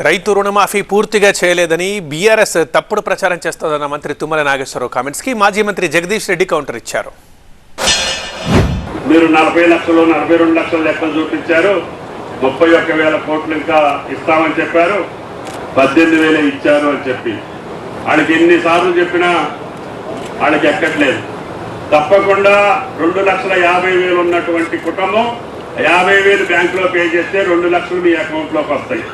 రైతు రుణమాఫీ పూర్తిగా చేయలేదని బీఆర్ఎస్ తప్పుడు ప్రచారం చేస్తోందన్న మంత్రి తుమ్మల నాగేశ్వరరావు కామెంట్స్ కి మాజీ మంత్రి జగదీష్ రెడ్డి కౌంటర్ ఇచ్చారు. మీరు 40 లక్షలు 42 లక్షల లెక్కలు చూపించారు. 31,000 కోట్లు ఇంకా ఇస్తామని చెప్పారు. 18,000 ఇచ్చారు అని చెప్పి వాళ్ళకి ఎన్నిసార్లు చెప్పినా వాళ్ళకి ఎక్కట్లేదు. తప్పకుండా 2,50,000 ఉన్నటువంటి కుటుంబం 50,000 బ్యాంకులో పే చేస్తే 2 లక్షలు మీ అకౌంట్లోకి వస్తాయి.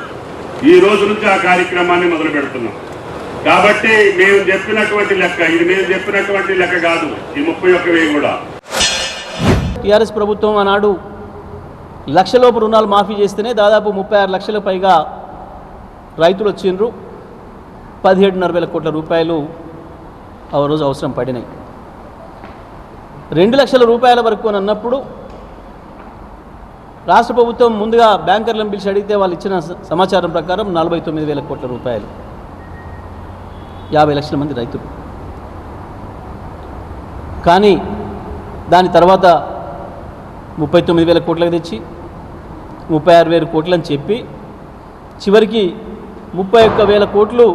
ఈ రోజు నుంచి ఆ కార్యక్రమాన్ని మొదలు పెడుతున్నాం. కాబట్టి మేము చెప్పినటువంటి లెక్క ఇది మేము చెప్పినటువంటి లెక్క కాదు. ఈ 31,000 కూడా టీఆర్ఎస్ ప్రభుత్వం ఆనాడు లక్షలోపు రుణాలు మాఫీ చేస్తేనే దాదాపు 36 లక్షల పైగా రైతులు వచ్చిండ్రు. 17,500 కోట్ల రూపాయలు ఆ రోజు అవసరం పడినాయి. 2 లక్షల రూపాయల వరకు అని అన్నప్పుడు రాష్ట్ర ప్రభుత్వం ముందుగా బ్యాంకర్లను పిలిచి అడిగితే వాళ్ళు ఇచ్చిన సమాచారం ప్రకారం 49,000 కోట్ల రూపాయలు, 50 లక్షల మంది రైతులు. కానీ దాని తర్వాత 39,000 కోట్లకు తెచ్చి 36,000 కోట్లని చెప్పి చివరికి 31,000 కోట్లు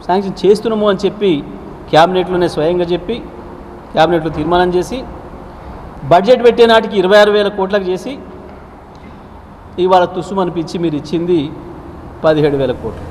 శాంక్షన్ చేస్తున్నాము అని చెప్పి క్యాబినెట్లోనే స్వయంగా చెప్పి క్యాబినెట్లో తీర్మానం చేసి బడ్జెట్ పెట్టే నాటికి 26,000 కోట్లకు చేసి ఇవాళ తుస్సుమనిపించి మీరు ఇచ్చింది 17,000 కోట్లు.